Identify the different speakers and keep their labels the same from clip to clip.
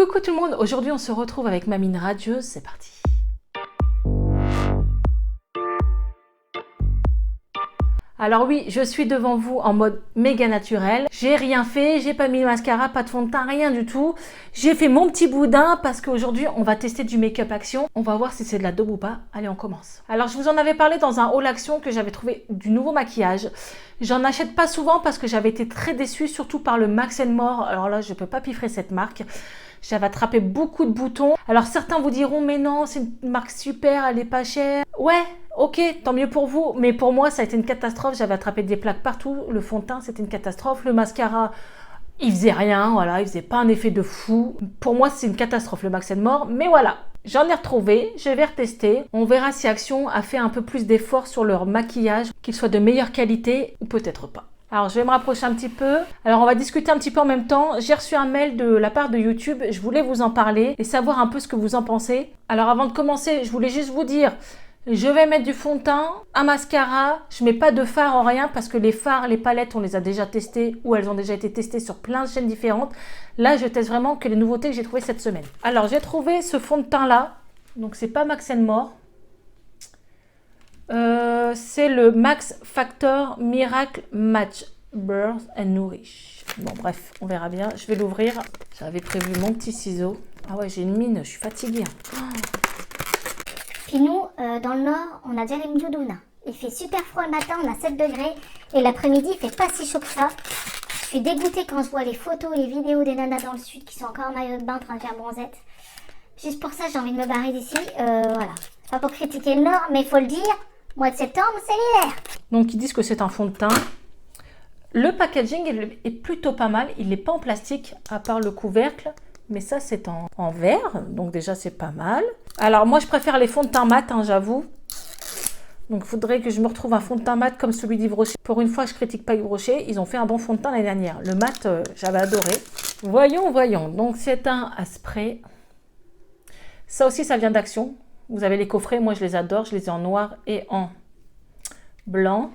Speaker 1: Coucou tout le monde, aujourd'hui on se retrouve avec ma mine radieuse, c'est parti. Alors oui, je suis devant vous en mode méga naturel. J'ai rien fait, j'ai pas mis de mascara, pas de fond de teint, rien du tout. J'ai fait mon petit boudin parce qu'aujourd'hui on va tester du make-up action. On va voir si c'est de la daube ou pas. Allez, on commence. Alors je vous en avais parlé dans un haul action que j'avais trouvé du nouveau maquillage. J'en achète pas souvent parce que j'avais été très déçue, surtout par le Max & More. Alors là, je peux pas piffrer cette marque. J'avais attrapé beaucoup de boutons. Alors certains vous diront, mais non, c'est une marque super, elle est pas chère. Ouais, ok, tant mieux pour vous. Mais pour moi, ça a été une catastrophe. J'avais attrapé des plaques partout. Le fond de teint, c'était une catastrophe. Le mascara, il faisait rien. Voilà, il faisait pas un effet de fou. Pour moi, c'est une catastrophe, le Max & More. Mais voilà, j'en ai retrouvé. Je vais retester. On verra si Action a fait un peu plus d'efforts sur leur maquillage, qu'il soit de meilleure qualité ou peut-être pas. Alors, je vais me rapprocher un petit peu. Alors, on va discuter un petit peu en même temps. J'ai reçu un mail de la part de YouTube. Je voulais vous en parler et savoir un peu ce que vous en pensez. Alors, avant de commencer, je voulais juste vous dire, je vais mettre du fond de teint, un mascara. Je mets pas de fard en rien parce que les fards, les palettes, on les a déjà testés ou elles ont déjà été testées sur plein de chaînes différentes. Là, je teste vraiment que les nouveautés que j'ai trouvées cette semaine. Alors, j'ai trouvé ce fond de teint là. Donc, c'est pas Max & More. C'est le Max Factor Miracle Match Birth and Nourish. Bon bref, on verra bien. Je vais l'ouvrir. J'avais prévu mon petit ciseau. Ah ouais, j'ai une mine, je suis fatiguée.
Speaker 2: Puis nous, dans le nord, on a déjà les mdoudouna. Il fait super froid le matin, on a 7 degrés. Et l'après-midi, il fait pas si chaud que ça. Je suis dégoûtée quand je vois les photos et les vidéos des nanas dans le sud qui sont encore en maillot de bain en train de faire bronzette. Juste pour ça, j'ai envie de me barrer d'ici. Voilà. C'est pas pour critiquer le nord, mais il faut le dire. Mois de septembre, c'est l'hiver.
Speaker 1: Donc ils disent que c'est un fond de teint. Le packaging est plutôt pas mal. Il n'est pas en plastique à part le couvercle. Mais ça c'est en verre. Donc déjà c'est pas mal. Alors moi je préfère les fonds de teint mat, hein, j'avoue. Donc il faudrait que je me retrouve un fond de teint mat comme celui d'Yves Rocher. Pour une fois je critique pas Yves Rocher. Ils ont fait un bon fond de teint l'année dernière. Le mat j'avais adoré. Voyons. Donc c'est un à spray. Ça aussi ça vient d'Action. Vous avez les coffrets, moi je les adore, je les ai en noir et en blanc.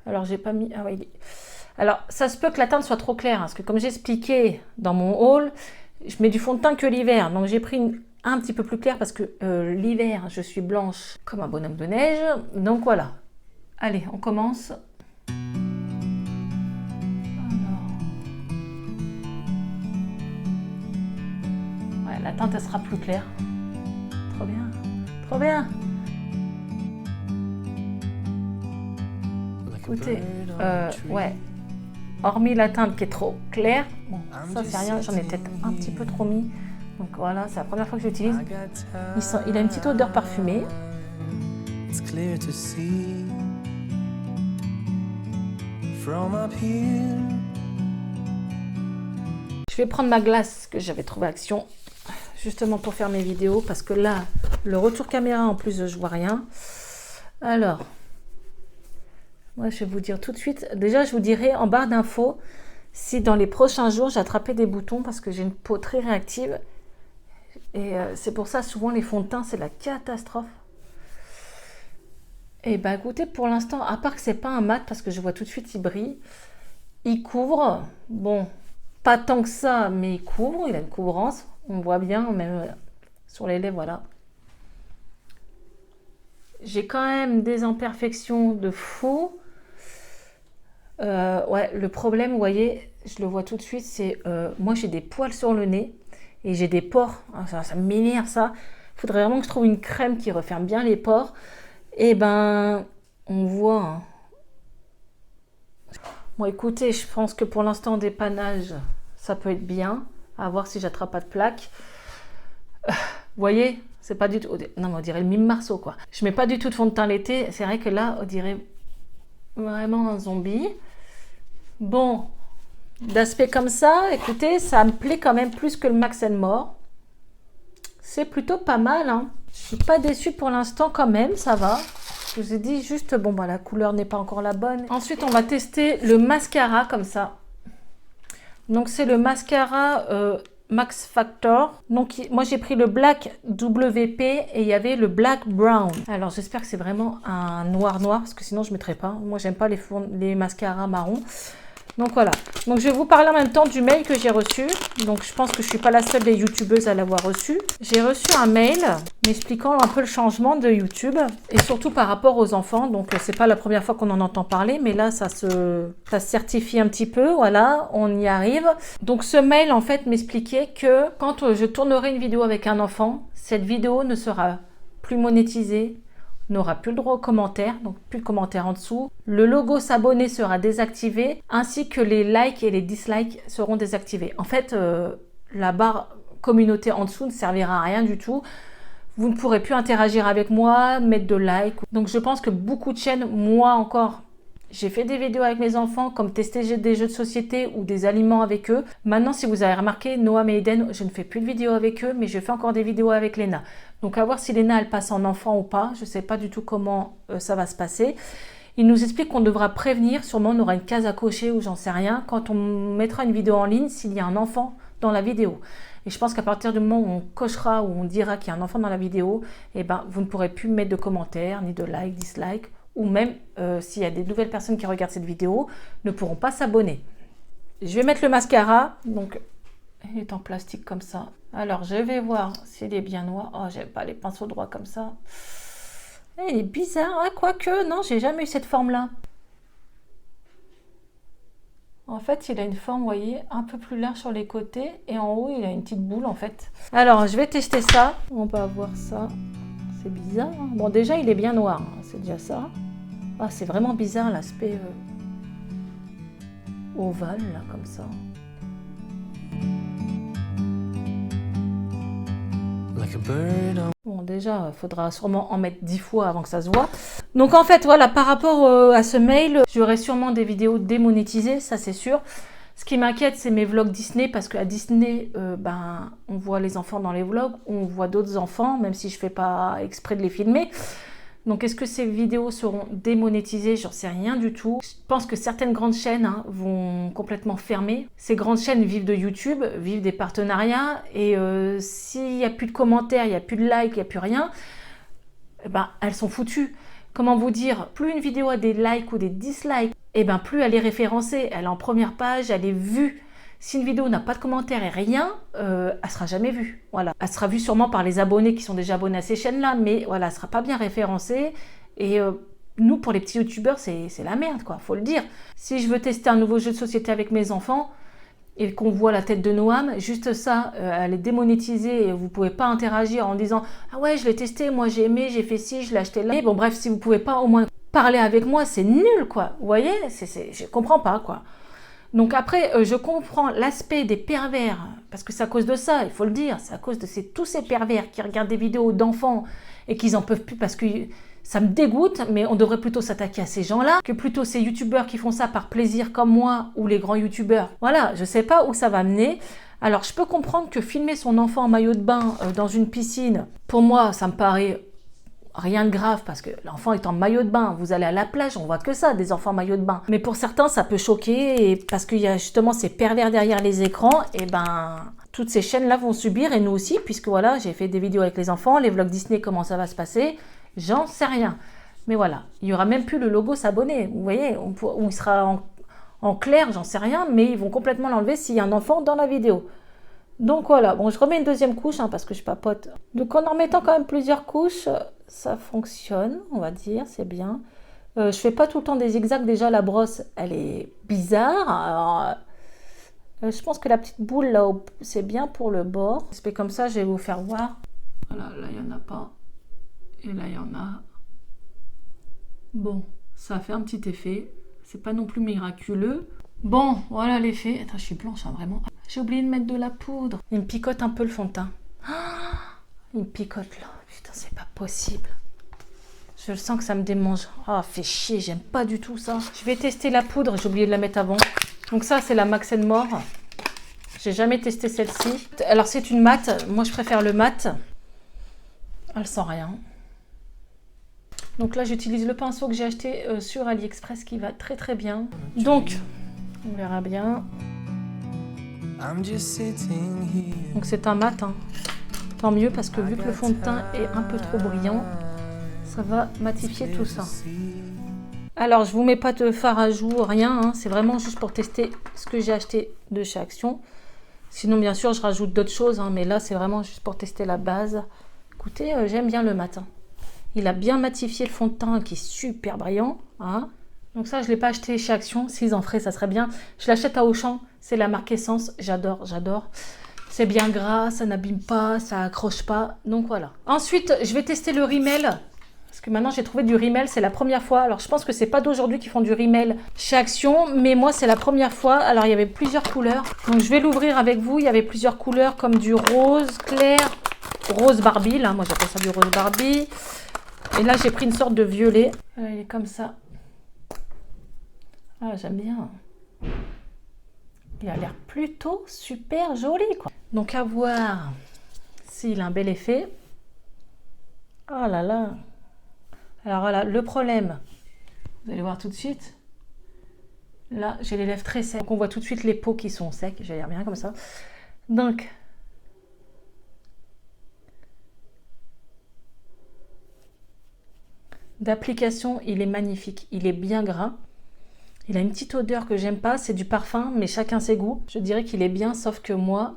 Speaker 1: Alors j'ai pas mis... Ah oui. Alors ça se peut que la teinte soit trop claire, hein, parce que comme j'ai expliqué dans mon haul, je mets du fond de teint que l'hiver. Donc j'ai pris un petit peu plus clair parce que l'hiver je suis blanche comme un bonhomme de neige. Donc voilà. Allez, on commence. La teinte elle sera plus claire. Trop bien, trop bien. Écoutez, ouais, hormis la teinte qui est trop claire, bon, ça c'est rien, j'en ai peut-être un petit peu trop mis. Donc voilà, c'est la première fois que j'utilise. Il a une petite odeur parfumée. Je vais prendre ma glace que j'avais trouvée Action. Justement pour faire mes vidéos, parce que là, le retour caméra, en plus, je vois rien. Alors, moi, je vais vous dire tout de suite. Déjà, je vous dirai en barre d'infos si dans les prochains jours, j'ai attrapé des boutons, parce que j'ai une peau très réactive. Et c'est pour ça, souvent, les fonds de teint, c'est la catastrophe. Et bah, écoutez, pour l'instant, à part que c'est pas un mat, parce que je vois tout de suite, il brille. Il couvre. Bon, pas tant que ça, mais il couvre. Il a une couvrance. On voit bien, même sur les lèvres, voilà. J'ai quand même des imperfections de fou. Ouais, le problème, vous voyez, je le vois tout de suite, c'est... moi, j'ai des poils sur le nez et j'ai des pores. Ça m'énerve, ça. Il faudrait vraiment que je trouve une crème qui referme bien les pores. Et ben, on voit... Hein. Bon, écoutez, je pense que pour l'instant, dépannage, ça peut être bien. À voir si j'attrape pas de plaques. Vous voyez, c'est pas du tout... Non, mais on dirait le mime Marceau, quoi. Je mets pas du tout de fond de teint l'été. C'est vrai que là, on dirait vraiment un zombie. Bon, d'aspect comme ça, écoutez, ça me plaît quand même plus que le Max & More. C'est plutôt pas mal, hein. Je suis pas déçue pour l'instant quand même, ça va. Je vous ai dit juste, bon, bah, la couleur n'est pas encore la bonne. Ensuite, on va tester le mascara comme ça. Donc c'est le mascara Max Factor. Donc moi j'ai pris le Black WP et il y avait le Black Brown. Alors j'espère que c'est vraiment un noir parce que sinon je ne mettrais pas. Moi j'aime pas les mascaras marron. Donc voilà, donc je vais vous parler en même temps du mail que j'ai reçu. Donc je pense que je ne suis pas la seule des youtubeuses à l'avoir reçu. J'ai reçu un mail m'expliquant un peu le changement de YouTube et surtout par rapport aux enfants. Donc c'est pas la première fois qu'on en entend parler, mais là ça se certifie un petit peu, voilà, on y arrive. Donc ce mail en fait m'expliquait que quand je tournerai une vidéo avec un enfant, cette vidéo ne sera plus monétisée, n'aura plus le droit aux commentaires, donc plus de commentaires en dessous. Le logo s'abonner sera désactivé, ainsi que les likes et les dislikes seront désactivés. En fait, la barre communauté en dessous ne servira à rien du tout. Vous ne pourrez plus interagir avec moi, mettre de likes. Donc je pense que beaucoup de chaînes, moi encore, j'ai fait des vidéos avec mes enfants, comme tester des jeux de société ou des aliments avec eux. Maintenant, si vous avez remarqué, Noam et Eden, je ne fais plus de vidéos avec eux, mais je fais encore des vidéos avec Léna. Donc à voir si Léna, elle passe en enfant ou pas. Je ne sais pas du tout comment ça va se passer. Il nous explique qu'on devra prévenir, sûrement on aura une case à cocher ou j'en sais rien, quand on mettra une vidéo en ligne, s'il y a un enfant dans la vidéo. Et je pense qu'à partir du moment où on cochera, où on dira qu'il y a un enfant dans la vidéo, eh ben, vous ne pourrez plus mettre de commentaires, ni de likes, dislikes, ou même s'il y a des nouvelles personnes qui regardent cette vidéo, ne pourront pas s'abonner. Je vais mettre le mascara, donc il est en plastique comme ça. Alors je vais voir s'il est bien noir. Oh, j'aime pas les pinceaux droits comme ça. Il est bizarre, hein, quoique, non, j'ai jamais eu cette forme-là. En fait, il a une forme, vous voyez, un peu plus large sur les côtés, et en haut, il a une petite boule, en fait. Alors, je vais tester ça. On va voir ça. C'est bizarre, hein. Bon, déjà, il est bien noir, hein. C'est déjà ça. Ah, c'est vraiment bizarre, l'aspect ovale, là, comme ça. Bon, déjà, il faudra sûrement en mettre 10 fois avant que ça se voit. Donc, en fait, voilà, par rapport à ce mail, j'aurai sûrement des vidéos démonétisées, ça c'est sûr. Ce qui m'inquiète, c'est mes vlogs Disney, parce qu'à Disney, on voit les enfants dans les vlogs, on voit d'autres enfants, même si je ne fais pas exprès de les filmer. Donc, est-ce que ces vidéos seront démonétisées? J'en sais rien du tout. Je pense que certaines grandes chaînes vont complètement fermer. Ces grandes chaînes vivent de YouTube, vivent des partenariats. Et s'il n'y a plus de commentaires, il n'y a plus de likes, il n'y a plus rien, elles sont foutues. Comment vous dire? Plus une vidéo a des likes ou des dislikes, plus elle est référencée. Elle est en première page, elle est vue. Si une vidéo n'a pas de commentaires et rien, elle sera jamais vue. Voilà. Elle sera vue sûrement par les abonnés qui sont déjà abonnés à ces chaînes-là, mais voilà, elle sera pas bien référencée. Et nous, pour les petits youtubeurs, c'est la merde, quoi. Faut le dire. Si je veux tester un nouveau jeu de société avec mes enfants et qu'on voit la tête de Noam, juste ça, elle est démonétisée et vous pouvez pas interagir en disant « Ah ouais, je l'ai testé, moi j'ai aimé, j'ai fait ci, je l'ai acheté là. » Bon bref, si vous pouvez pas au moins parler avec moi, c'est nul, quoi. Vous voyez, je comprends pas, quoi. Donc après, je comprends l'aspect des pervers, parce que c'est à cause de ça, il faut le dire, c'est à cause de tous ces pervers qui regardent des vidéos d'enfants et qu'ils n'en peuvent plus parce que ça me dégoûte, mais on devrait plutôt s'attaquer à ces gens-là que plutôt ces youtubeurs qui font ça par plaisir comme moi ou les grands youtubeurs. Voilà, je ne sais pas où ça va mener. Alors je peux comprendre que filmer son enfant en maillot de bain dans une piscine, pour moi, ça me paraît rien de grave parce que l'enfant est en maillot de bain. Vous allez à la plage, on voit que ça, des enfants en maillot de bain. Mais pour certains, ça peut choquer et parce qu'il y a justement ces pervers derrière les écrans. Et toutes ces chaînes-là vont subir et nous aussi, puisque voilà, j'ai fait des vidéos avec les enfants, les vlogs Disney, comment ça va se passer, j'en sais rien. Mais voilà, il n'y aura même plus le logo s'abonner. Vous voyez, où il sera en clair, j'en sais rien, mais ils vont complètement l'enlever s'il y a un enfant dans la vidéo. Donc voilà, bon, je remets une deuxième couche parce que je papote. Donc en mettant quand même plusieurs couches, ça fonctionne, on va dire, c'est bien. Je fais pas tout le temps des zigzags, déjà la brosse, elle est bizarre. Alors, je pense que la petite boule là, c'est bien pour le bord. Je fais comme ça, je vais vous faire voir. Voilà, là il n'y en a pas. Et là il y en a. Bon, ça fait un petit effet. C'est pas non plus miraculeux. Bon, voilà l'effet. Attends, je suis blanche, vraiment. J'ai oublié de mettre de la poudre. Il me picote un peu le fond de teint. Il me picote là. Putain, c'est pas possible. Je le sens que ça me démange. Ah, fait chier, j'aime pas du tout ça. Je vais tester la poudre, j'ai oublié de la mettre avant. Donc ça, c'est la Max & More. J'ai jamais testé celle-ci. Alors, c'est une mat. Moi, je préfère le mat. Elle sent rien. Donc là, j'utilise le pinceau que j'ai acheté sur AliExpress qui va très très bien. Donc, on verra bien. Donc c'est un mat, tant mieux parce que vu que le fond de teint est un peu trop brillant, ça va matifier tout ça. Alors, je vous mets pas de fard à joues, rien. Hein. C'est vraiment juste pour tester ce que j'ai acheté de chez Action. Sinon, bien sûr, je rajoute d'autres choses. Hein, mais là, c'est vraiment juste pour tester la base. Écoutez, j'aime bien le mat. Hein. Il a bien matifié le fond de teint qui est super brillant. Hein. Donc ça, je ne l'ai pas acheté chez Action. S'ils en feraient, ça serait bien. Je l'achète à Auchan. C'est la marque Essence. J'adore, j'adore. C'est bien gras, ça n'abîme pas, ça accroche pas. Donc voilà. Ensuite, je vais tester le rímel. Parce que maintenant, j'ai trouvé du rímel. C'est la première fois. Alors, je pense que c'est pas d'aujourd'hui qu'ils font du rímel chez Action. Mais moi, c'est la première fois. Alors, il y avait plusieurs couleurs. Donc, je vais l'ouvrir avec vous. Il y avait plusieurs couleurs comme du rose clair. Rose Barbie. Là, moi, j'appelle ça du rose Barbie. Et là, j'ai pris une sorte de violet. Voilà, il est comme ça. Ah, j'aime bien. Il a l'air plutôt super joli, quoi. Donc, à voir s'il a un bel effet. Oh là là. Alors voilà, le problème, vous allez voir tout de suite. Là, j'ai les lèvres très secs. Donc, on voit tout de suite les peaux qui sont secs. J'ai l'air bien comme ça. Donc, d'application, il est magnifique. Il est bien gras. Il a une petite odeur que j'aime pas. C'est du parfum, mais chacun ses goûts. Je dirais qu'il est bien, sauf que moi,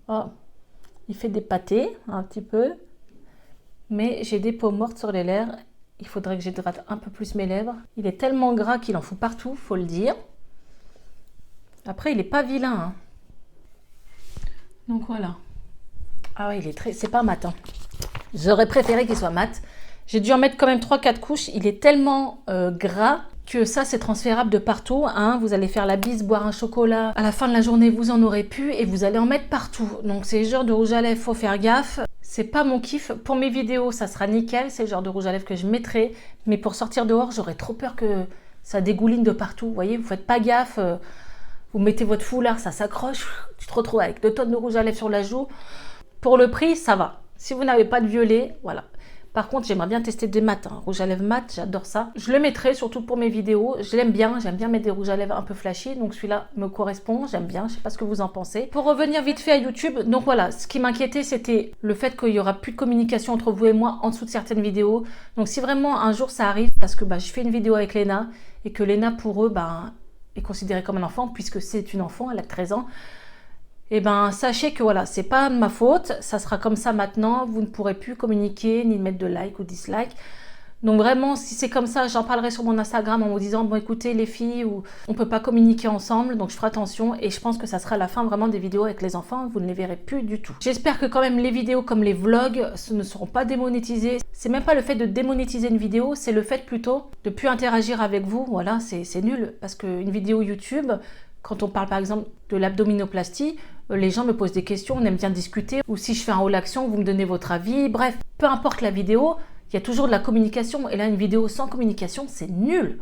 Speaker 1: oh, il fait des pâtés, un petit peu. Mais j'ai des peaux mortes sur les lèvres. Il faudrait que j'hydrate un peu plus mes lèvres. Il est tellement gras qu'il en faut partout, faut le dire. Après, il n'est pas vilain. Hein. Donc voilà. Ah ouais, il est très... C'est pas mat. Hein. J'aurais préféré qu'il soit mat. J'ai dû en mettre quand même 3-4 couches. Il est tellement gras que ça, c'est transférable de partout. Hein. Vous allez faire la bise, boire un chocolat. À la fin de la journée, vous en aurez plus et vous allez en mettre partout. Donc, c'est le genre de rouge à lèvres, faut faire gaffe. C'est pas mon kiff. Pour mes vidéos, ça sera nickel. C'est le genre de rouge à lèvres que je mettrai. Mais pour sortir dehors, j'aurais trop peur que ça dégouline de partout. Vous voyez, vous faites pas gaffe. Vous mettez votre foulard, ça s'accroche. Tu te retrouves avec 2 tonnes de rouge à lèvres sur la joue. Pour le prix, ça va. Si vous n'avez pas de violet, voilà. Par contre, j'aimerais bien tester des mats. Hein. Rouge à lèvres mat, j'adore ça. Je le mettrai surtout pour mes vidéos. Je l'aime bien. J'aime bien mettre des rouges à lèvres un peu flashy. Donc celui-là me correspond. J'aime bien. Je sais pas ce que vous en pensez. Pour revenir vite fait à YouTube. Donc voilà, ce qui m'inquiétait, c'était le fait qu'il y aura plus de communication entre vous et moi en dessous de certaines vidéos. Donc si vraiment un jour ça arrive, parce que je fais une vidéo avec Léna et que Léna pour eux est considérée comme un enfant puisque c'est une enfant, elle a 13 ans. Eh bien, sachez que voilà, c'est pas de ma faute, ça sera comme ça maintenant, vous ne pourrez plus communiquer, ni mettre de like ou dislike. Donc vraiment, si c'est comme ça, j'en parlerai sur mon Instagram en vous disant, bon écoutez les filles, on peut pas communiquer ensemble, donc je ferai attention et je pense que ça sera la fin vraiment des vidéos avec les enfants, vous ne les verrez plus du tout. J'espère que quand même les vidéos comme les vlogs ne seront pas démonétisées. C'est même pas le fait de démonétiser une vidéo, c'est le fait plutôt de plus interagir avec vous, voilà, c'est nul, parce qu'une vidéo YouTube, quand on parle par exemple de l'abdominoplastie, les gens me posent des questions, on aime bien discuter. Ou si je fais un haul action, vous me donnez votre avis. Bref, peu importe la vidéo, il y a toujours de la communication. Et là, une vidéo sans communication, c'est nul.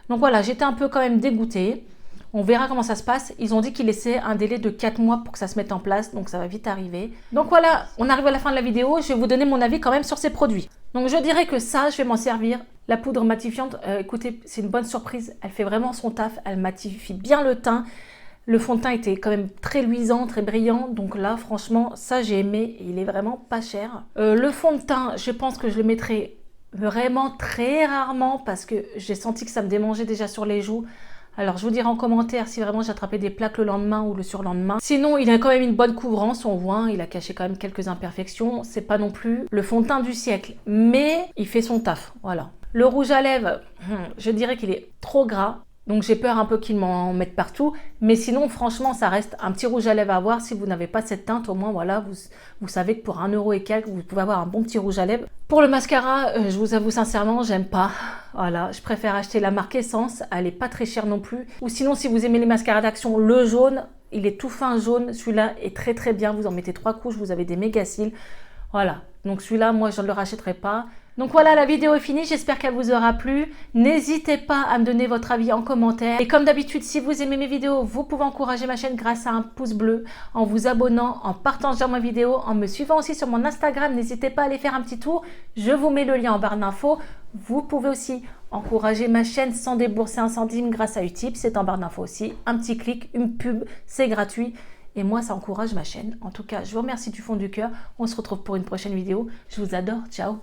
Speaker 1: Donc voilà, j'étais un peu quand même dégoûtée. On verra comment ça se passe. Ils ont dit qu'ils laissaient un délai de 4 mois pour que ça se mette en place. Donc ça va vite arriver. Donc voilà, on arrive à la fin de la vidéo. Je vais vous donner mon avis quand même sur ces produits. Donc je dirais que ça, je vais m'en servir. La poudre matifiante, écoutez, c'est une bonne surprise. Elle fait vraiment son taf. Elle matifie bien le teint. Le fond de teint était quand même très luisant, très brillant. Donc là, franchement, ça, j'ai aimé. Et il est vraiment pas cher. Le fond de teint, je pense que je le mettrai vraiment très rarement parce que j'ai senti que ça me démangeait déjà sur les joues. Alors, je vous dirai en commentaire si vraiment j'ai attrapé des plaques le lendemain ou le surlendemain. Sinon, il a quand même une bonne couvrance, on voit. Il a caché quand même quelques imperfections. C'est pas non plus le fond de teint du siècle. Mais il fait son taf, voilà. Le rouge à lèvres, je dirais qu'il est trop gras. Donc j'ai peur un peu qu'ils m'en mettent partout. Mais sinon, franchement, ça reste un petit rouge à lèvres à avoir. Si vous n'avez pas cette teinte, au moins, voilà, vous savez que pour 1 € et quelques, vous pouvez avoir un bon petit rouge à lèvres. Pour le mascara, je vous avoue sincèrement, j'aime pas. Voilà, je préfère acheter la marque Essence. Elle est pas très chère non plus. Ou sinon, si vous aimez les mascaras d'Action, le jaune, il est tout fin jaune. Celui-là est très très bien. Vous en mettez 3 couches, vous avez des méga cils. Voilà, donc celui-là, moi, je ne le rachèterai pas. Donc voilà, la vidéo est finie, j'espère qu'elle vous aura plu. N'hésitez pas à me donner votre avis en commentaire. Et comme d'habitude, si vous aimez mes vidéos, vous pouvez encourager ma chaîne grâce à un pouce bleu, en vous abonnant, en partageant ma vidéo, en me suivant aussi sur mon Instagram. N'hésitez pas à aller faire un petit tour, je vous mets le lien en barre d'infos. Vous pouvez aussi encourager ma chaîne sans débourser un centime grâce à Utip, c'est en barre d'infos aussi. Un petit clic, une pub, c'est gratuit. Et moi, ça encourage ma chaîne. En tout cas, je vous remercie du fond du cœur. On se retrouve pour une prochaine vidéo. Je vous adore. Ciao.